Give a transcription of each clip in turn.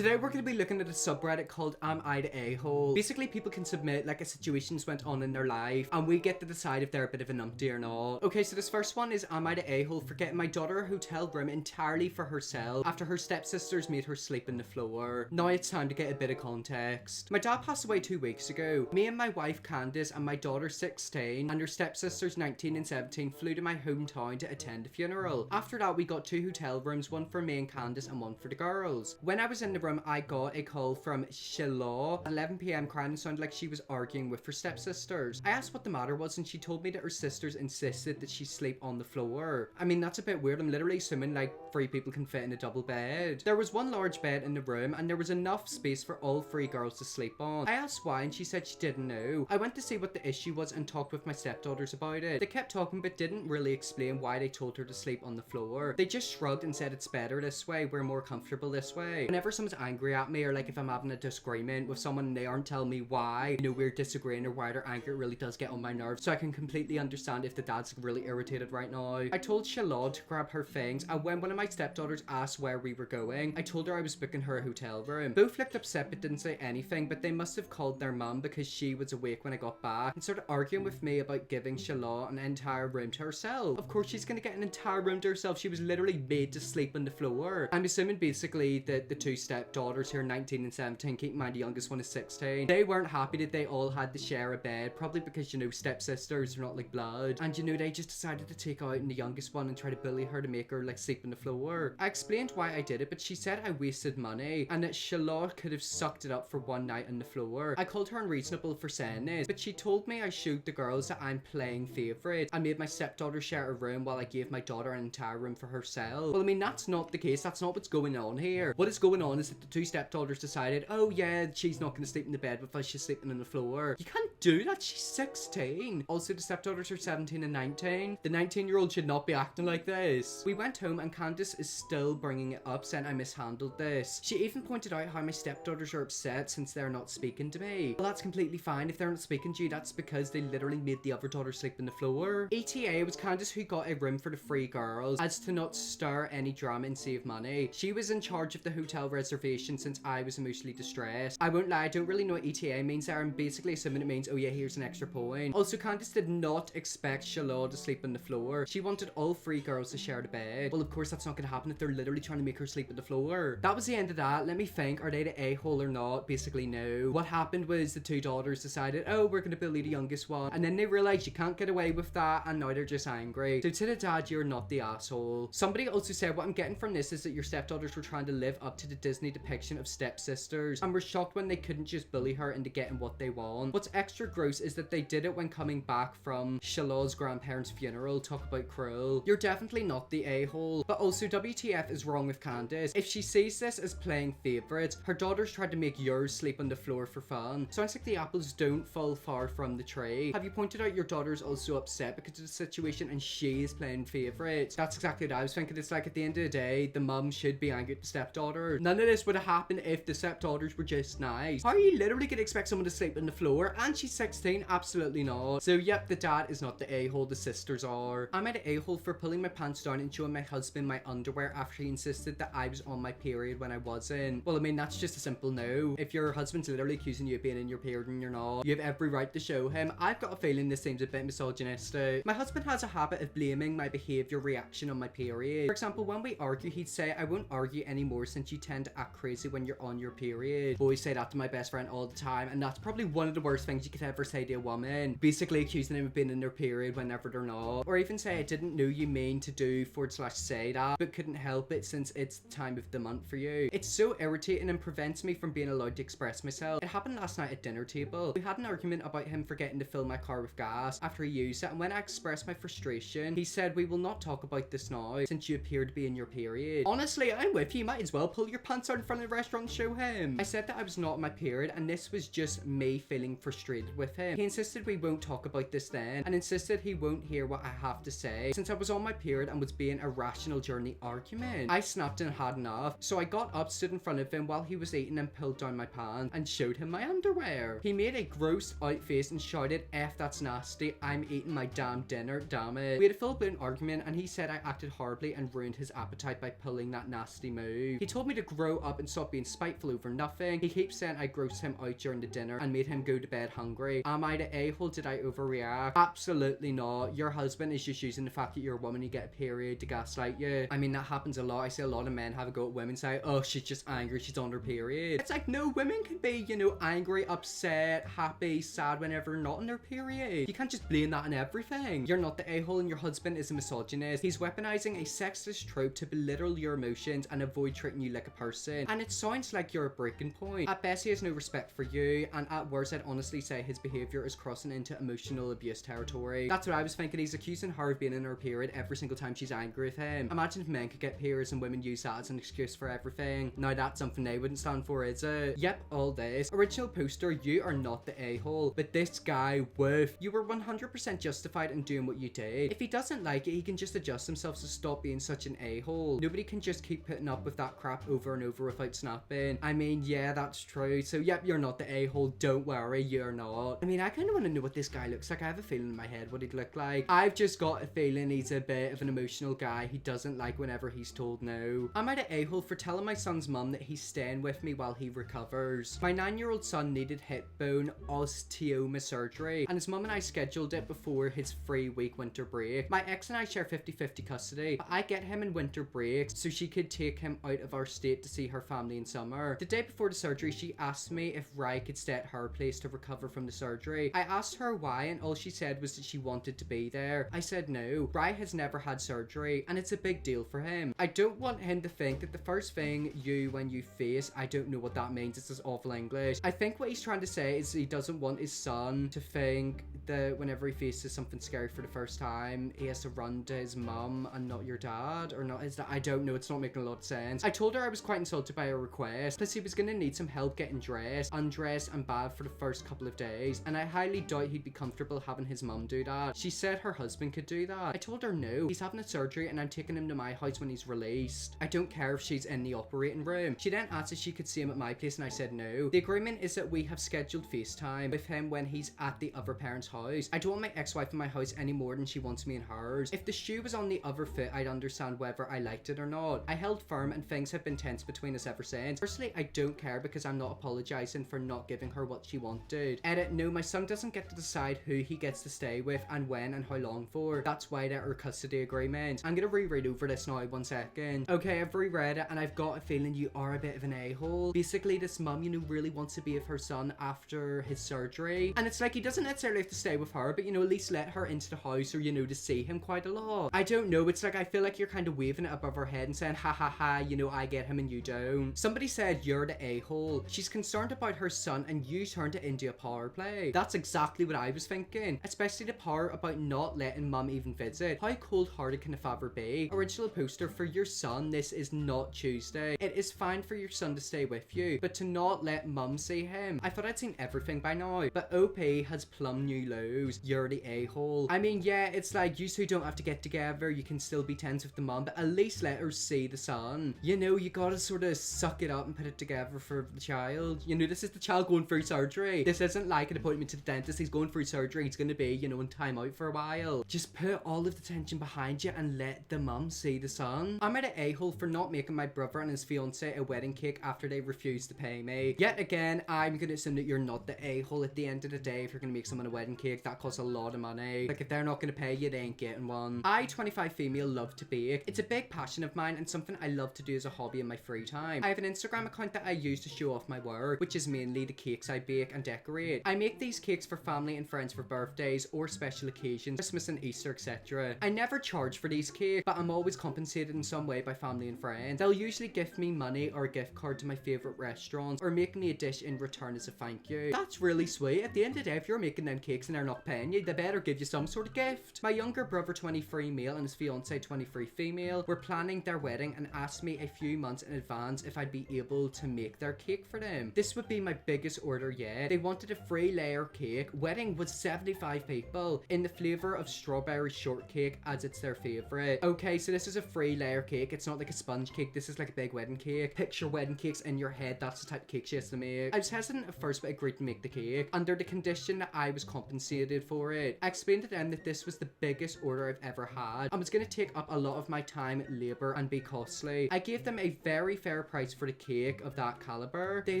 Today we're going to be looking at a subreddit called AITA A-hole. Basically, people can submit like a situations went on in their life and we get to decide if they're a bit of a numpty or not. Okay, so this first one is AITA A-hole for getting my daughter a hotel room entirely for herself after her stepsisters made her sleep on the floor. Now it's time to get a bit of context. My dad passed away 2 weeks ago. Me and my wife Candice and my daughter 16 and her stepsisters 19 and 17 flew to my hometown to attend the funeral. After that we got 2 hotel rooms, one for me and Candice and one for the girls. When I was in the room I got a call from Shiloh at 11 p.m. crying and sounded like she was arguing with her stepsisters. I asked what the matter was and she told me that her sisters insisted that she sleep on the floor. I mean, that's a bit weird. I'm literally assuming like 3 people can fit in a double bed. There was one large bed in the room and there was enough space for all 3 girls to sleep on. I asked why and she said she didn't know. I went to see what the issue was and talked with my stepdaughters about it. They kept talking but didn't really explain why they told her to sleep on the floor. They just shrugged and said it's better this way, we're more comfortable this way. Whenever someone's angry at me or like if I'm having a disagreement with someone and they aren't telling me why, you know, we're disagreeing or why their anger really does get on my nerves. So I can completely understand if the dad's really irritated right now. I told Shiloh to grab her things and when one of my stepdaughters asked where we were going, I told her I was booking her a hotel room. Both looked upset but didn't say anything, but they must have called their mum because she was awake when I got back and started arguing with me about giving Shiloh an entire room to herself. Of course she's gonna get an entire room to herself. She was literally made to sleep on the floor. I'm assuming basically that the 2 stepdaughters here, 19 and 17, keep in mind the youngest one is 16, they weren't happy that they all had to share a bed, probably because, you know, stepsisters are not like blood, and you know, they just decided to take out the youngest one and try to bully her to make her like sleep on the floor. I explained why I did it, but she said I wasted money and that Shiloh could have sucked it up for one night on the floor. I called her unreasonable for saying this, but she told me I showed the girls that I'm playing favourite. I made my stepdaughter share a room while I gave my daughter an entire room for herself. Well, I mean, that's not the case. That's not what's going on here. What is going on is that the 2 stepdaughters decided, oh yeah, she's not going to sleep in the bed with us, she's sleeping on the floor. You can't do that, she's 16. Also, the stepdaughters are 17 and 19. The 19-year-old should not be acting like this. We went home and Candice is still bringing it up, saying I mishandled this. She even pointed out how my stepdaughters are upset since they're not speaking to me. Well, that's completely fine. If they're not speaking to you, that's because they literally made the other daughter sleep on the floor. ETA was Candice who got a room for the 3 girls as to not stir any drama and save money. She was in charge of the hotel reservation since I was emotionally distressed. I won't lie, I don't really know what ETA means there. I'm basically assuming it means, oh yeah, here's an extra point. Also, Candice did not expect Shiloh to sleep on the floor. She wanted all 3 girls to share the bed. Well, of course that's not going to happen if they're literally trying to make her sleep on the floor. That was the end of that. Let me think, are they the a-hole or not? Basically no. What happened was the 2 daughters decided, oh, we're going to bully the youngest one, and then they realized you can't get away with that, and now they're just angry. So to the dad, you're not the asshole. Somebody also said, what I'm getting from this is that your stepdaughters were trying to live up to the Disney depiction of stepsisters and were shocked when they couldn't just bully her into getting what they want. What's extra gross is that they did it when coming back from Shiloh's grandparents' funeral. Talk about cruel. You're definitely not the a-hole. But also, WTF is wrong with Candice. If she sees this as playing favourites, her daughters tried to make yours sleep on the floor for fun. Sounds like the apples don't fall far from the tree. Have you pointed out your daughter's also upset because of the situation and she's playing favourites? That's exactly what I was thinking. It's like at the end of the day, the mum should be angry at the stepdaughter. None of this would have happened if the stepdaughters were just nice. How are you literally gonna expect someone to sleep on the floor? And she's 16? Absolutely not. So yep, the dad is not the a-hole, the sisters are. I'm at the a-hole for pulling my pants down and showing my husband my underwear after he insisted that I was on my period when I wasn't. Well, I mean, that's just a simple no. If your husband's literally accusing you of being in your period and you're not, you have every right to show him. I've got a feeling this seems a bit misogynistic. My husband has a habit of blaming my behavior reaction on my period. For example, when we argue, he'd say, I won't argue anymore since you tend to act crazy when you're on your period. Boys say that to my best friend all the time, and that's probably one of the worst things you could ever say to a woman. Basically accusing them of being in their period whenever they're not. Or even say, I didn't know you mean to do / say that, but couldn't help it since it's the time of the month for you. It's so irritating and prevents me from being allowed to express myself. It happened last night at dinner table. We had an argument about him forgetting to fill my car with gas after he used it, and when I expressed my frustration, he said, we will not talk about this now since you appear to be in your period. Honestly, I'm with you. You might as well pull your pants out in front of the restaurant and show him. I said that I was not in my period and this was just me feeling frustrated with him. He insisted we won't talk about this then and insisted he won't hear what I have to say since I was on my period and was being a rational journey argument. I snapped and had enough, so I got up, stood in front of him while he was eating and pulled down my pants and showed him my underwear. He made a grossed out face and shouted, F that's nasty, I'm eating my damn dinner, damn it. We had a full-blown argument and he said I acted horribly and ruined his appetite by pulling that nasty move. He told me to grow up and stop being spiteful over nothing. He keeps saying I grossed him out during the dinner and made him go to bed hungry. Am I the a-hole? Did I overreact? Absolutely not. Your husband is just using the fact that you're a woman, you get a period, to gaslight you. I mean, that happens a lot. I see a lot of men have a go at women, say, oh, she's just angry, she's on her period. It's like, no, women can be, you know, angry, upset, happy, sad whenever not on their period. You can't just blame that on everything. You're not the a-hole and your husband is a misogynist. He's weaponizing a sexist trope to belittle your emotions and avoid treating you like a person. And it sounds like you're a breaking point. At best, he has no respect for you, and at worst, I'd honestly say his behavior is crossing into emotional abuse territory. That's what I was thinking. He's accusing her of being in her period every single time she's angry with him. Imagine if men could get periods and women use that as an excuse for everything. Now that's something they wouldn't stand for, is it? Yep, all this. Original poster, you are not the a-hole, but this guy, woof. You were 100% justified in doing what you did. If he doesn't like it, he can just adjust himself to stop being such an a-hole. Nobody can just keep putting up with that crap over and over without snapping. I mean, yeah, that's true. So yep, you're not the a-hole. Don't worry, you're not. I mean, I kind of want to know what this guy looks like. I have a feeling in my head what he'd look like. I've just got a feeling he's a bit of an emotional guy. He doesn't like whenever he's told no. Am I the a-hole for telling my son's mum that he's staying with me while he recovers? My 9-year-old son needed hip bone osteoma surgery, and his mum and I scheduled it before his 3-week winter break. My ex and I share 50-50 custody, but I get him in winter breaks so she could take him out of our state to see her family in summer. The day before the surgery, she asked me if Rye could stay at her place to recover from the surgery. I asked her why, and all she said was that she wanted to be there. I said no. Rye has never had surgery, and it's a big deal for him. I don't want him to think that the first thing when you face, I don't know what that means, it's this awful English. I think what he's trying to say is he doesn't want his son to think that whenever he faces something scary for the first time, he has to run to his mum and not your dad, or not his dad. I don't know, it's not making a lot of sense. I told her I was quite insulted by her request, plus he was gonna need some help getting dressed, undressed and bathed for the first couple of days, and I highly doubt he'd be comfortable having his mum do that. She said her husband could do that. I told her no, he's having a surgery and I'm taking him to my house when he's released. I don't care if she's in the operating room. She then asked if she could see him at my place and I said no. The agreement is that we have scheduled FaceTime with him when he's at the other parent's house. I don't want my ex-wife in my house any more than she wants me in hers. If the shoe was on the other foot, I'd understand whether I liked it or not. I held firm and things have been tense between us ever since. Personally, I don't care because I'm not apologizing for not giving her what she wanted. Edit, no, my son doesn't get to decide who he gets to stay with and when and how long for. That's why there are custody agreements. I'm gonna reread over this now, 1 second. Okay, I've reread it and I've got a feeling you are a bit of an a-hole. Basically, this mum, you know, really wants to be with her son after his surgery. And it's like he doesn't necessarily have to stay with her, but you know, at least let her into the house or, you know, to see him quite a lot. I don't know, it's like I feel like you're kind of waving it above her head and saying, ha ha ha, you know, I get him and you don't. Somebody said you're the a-hole. She's concerned about her son and you turned it into a power play. That's exactly what I was thinking. Especially the part about not letting mum even visit. How cold-hearted can a father be? Original poster, for your son, this is not Tuesday. It is fine for your son to stay with you, but to not let mum see him. I thought I'd seen everything by now, but OP has plumb new lows. You're the a-hole. I mean, yeah, it's like you two don't have to get together. You can still be tense with the mum, but at least let her see the son. You know, you gotta sort of suck it up and put it together for the child. You know, this is the child going through surgery. This isn't like an appointment to the dentist. He's going through surgery. He's gonna be, you know, in time out for a while. Just put all of the tension behind you and let the mum see the son. I'm at an a-hole for not making my brother and his fiance a wedding cake after they refused to pay me. Yet again, I'm gonna assume that you're not the a-hole. At the end of the day, if you're gonna make someone a wedding cake, that costs a lot of money. Like, if they're not gonna pay you, they ain't getting one. I, 25 female, love to bake. It's a big passion of mine and something I love to do as a hobby in my free time. I have an Instagram account that I use to show off my work, which is mainly the cakes I bake and decorate. I make these cakes for family and friends for birthdays or special occasions, Christmas and Easter, etc. I never charge for these cakes, but I'm always compensated in some way by family and friends. They'll usually gift me money or a gift card to my favorite restaurants or make me a dish in return as a thank you. That's really sweet. At the end of the day, if you're making them cakes and they're not paying you, they better give you some sort of gift. My younger brother, 23 male, and his fiance, 23 female, were planning their wedding and asked me a few months in advance if I'd be able to make their cake for them. This would be my biggest order yet. They wanted a 3-layer cake. Wedding was 75 people in the flavor of strawberry shortcake as it's their favorite. Okay, so this is a 3-layer cake. It's not like a sponge cake. This is like a big wedding cake. Picture wedding cakes in your head. That's the type of cake she has to make. I was hesitant at first, but agreed to make the cake under the condition that I was compensated for it. I explained to them that this was the biggest order I've ever had and was going to take up a lot of my time, labor, and be costly. I gave them a very fair price for the cake of that caliber. They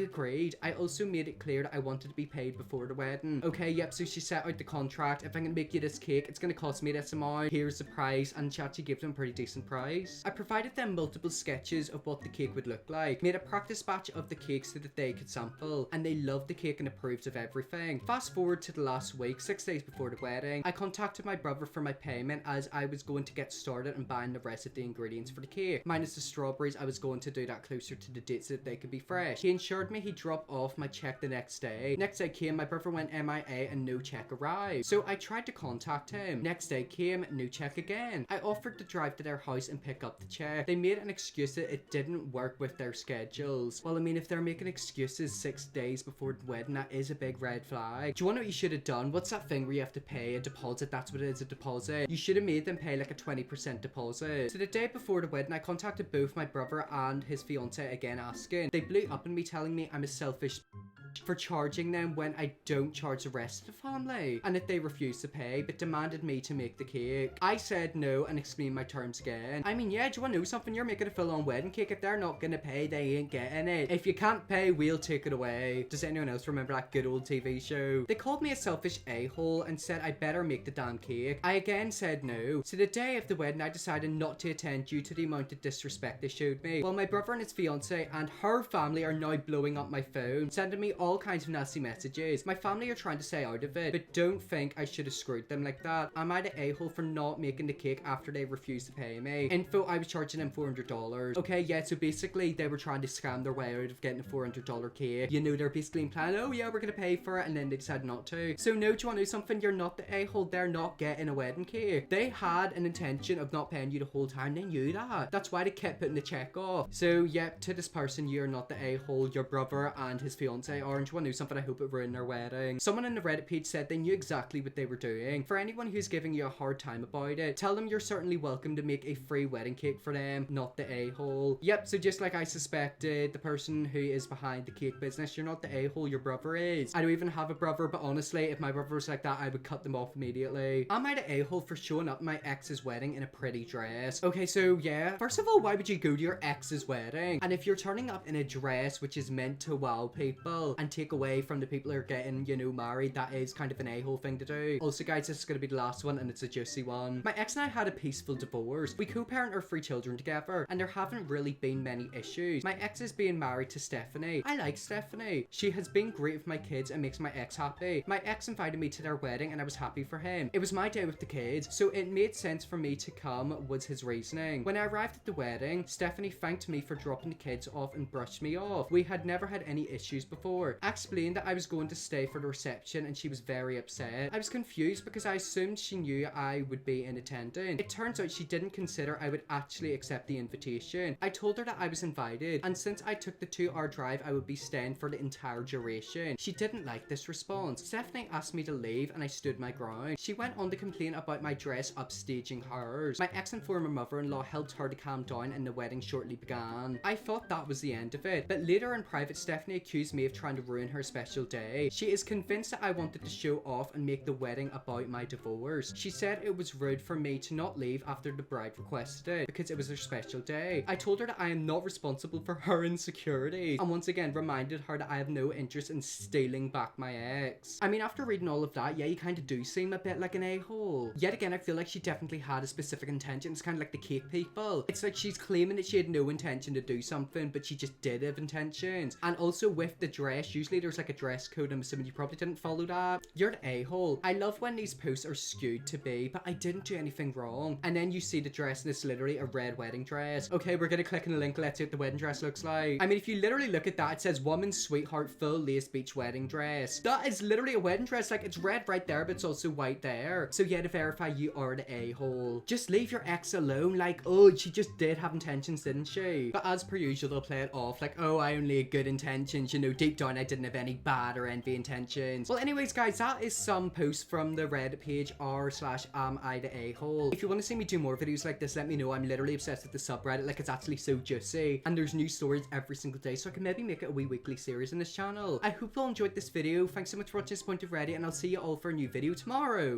agreed. I also made it clear that I wanted to be paid before the wedding. Okay, yep, so she set out the contract. If I'm gonna make you this cake, it's gonna cost me this amount. Here's the price, and she actually gave them a pretty decent price. I provided them multiple sketches of what the cake would look like, made a practice batch of the cake so that they could sample, and they loved the cake and approved of everything. Fast forward to the last week, 6 days before the wedding, I contacted my brother for my payment as I was going to get started and buying the rest of the ingredients for the cake. Minus the strawberries, I was going to do that closer to the date so that they could be fresh. He ensured me he'd drop off my check the next day. Next day came, my brother went MIA and no check arrived. So I tried to contact him. Next day came, no check again. I offered to drive to their house and pick up the check. They made an excuse that it didn't work with their schedules. Well, I mean, if they're making excuses 6 days before the wedding, that is a big red flag. Do you want to know what you should have done? What's that thing where you have to pay a deposit? That's what it is, a deposit. You should have made them pay like a 20% deposit. So the day before the wedding, I contacted both my brother and his fiance again asking. They blew up on me telling me I'm a selfish for charging them when I don't charge the rest of the family, and that they refused to pay but demanded me to make the cake. I said no and explained my terms again. I mean, yeah, do you want to know something? You're making a full-on wedding cake. If they're not gonna pay, they ain't getting it. If you can't pay, we'll take it away. Does anyone else remember that good old TV show? They called me a selfish a-hole and said I better make the damn cake. I again said no. So the day of the wedding, I decided not to attend due to the amount of disrespect they showed me. Well, my brother and his fiance and her family are now blowing up my phone, sending me all kinds of nasty messages. My family are trying to stay out of it, but don't think I should have screwed them like that. Am I the a-hole for not making the cake after they refused to pay me? Info, I was charging them $400. Okay, yeah, so basically they were trying to scam their way out of getting a $400 cake. You know, they're basically implying, oh yeah, we're gonna pay for it, and then they decided not to. So no, do you want to know something? You're not the a-hole. They're not getting a wedding cake. They had an intention of not paying you the whole time. They knew that. That's why they kept putting the check off. So yeah, to this person, you're not the a-hole. Your brother and his fiance are. And do you want to know something? I hope it ruined their wedding. Someone in the Reddit page said they knew exactly what they were doing. For anyone who's giving you a hard time about it, tell them you're certainly welcome to make a free wedding cake for them, not the a-hole. Yep, so just like I suspected, the person who is behind the cake business, you're not the a-hole, your brother is. I don't even have a brother, but honestly, if my brother was like that, I would cut them off immediately. Am I the a-hole for showing up at my ex's wedding in a pretty dress? Okay, so yeah. First of all, why would you go to your ex's wedding? And if you're turning up in a dress which is meant to wow people and take away from the people who are getting, you know, married, that is kind of an a-hole thing to do. Also, guys, this is going to be the last one, and it's a juicy one. My ex and I had a peaceful divorce. We co-parent our 3 children together, and there haven't really been many issues. My ex is being married to Stephanie. I like Stephanie. She has been great with my kids and makes my ex happy. My ex invited me to their wedding, and I was happy for him. It was my day with the kids, so it made sense for me to come, was his reasoning. When I arrived at the wedding, Stephanie thanked me for dropping the kids off and brushed me off. We had never had any issues before. I explained that I was going to stay for the reception, and she was very upset. I was confused because I assumed she knew I would be in attendance. It turns out she didn't consider I would actually accept the invitation. I told her that I was invited, and since I took the 2-hour drive, I would be staying for the entire duration. She didn't like this response. Stephanie asked me to leave, and I stood my ground. She went on to complain about my dress upstaging hers. My ex and former mother-in-law helped her to calm down, and the wedding shortly began. I thought that was the end of it, but later in private, Stephanie accused me of trying to ruin her special day. She is convinced that I wanted to show off and make the wedding about my divorce. She said it was rude for me to not leave after the bride requested it because it was her special day. I told her that I am not responsible for her insecurities, and once again reminded her that I have no interest in stealing back my ex. I mean, after reading all of that, yeah, you kind of do seem a bit like an a-hole. Yet again, I feel like she definitely had a specific intention. It's kind of like the cake people. It's like she's claiming that she had no intention to do something, but she just did have intentions. And also with the dress, usually there's like a dress code. I'm assuming you probably didn't follow that. You're an a-hole. I love when these posts are skewed to be, but I didn't do anything wrong. And then you see the dress and it's literally a red wedding dress. Okay, we're gonna click on the link. Let's see what the wedding dress looks like. I mean, if you literally look at that, it says woman's sweetheart full lace beach wedding dress. That is literally a wedding dress. Like, it's red right there, but it's also white there. So yeah, to verify, you are the a-hole. Just leave your ex alone. Like, oh, she just did have intentions, didn't she? But as per usual, they'll play it off like, oh, I only had good intentions. You know, deep down, I didn't have any bad or envy intentions. Well, anyways, guys, that is some posts from the Reddit page r/am I the a-hole. If you want to see me do more videos like this, let me know. I'm literally obsessed with the subreddit. Like, it's actually so juicy, and there's new stories every single day, so I can maybe make it a wee weekly series on this channel. I hope you all enjoyed this video. Thanks so much for watching this point of Reddit, and I'll see you all for a new video tomorrow.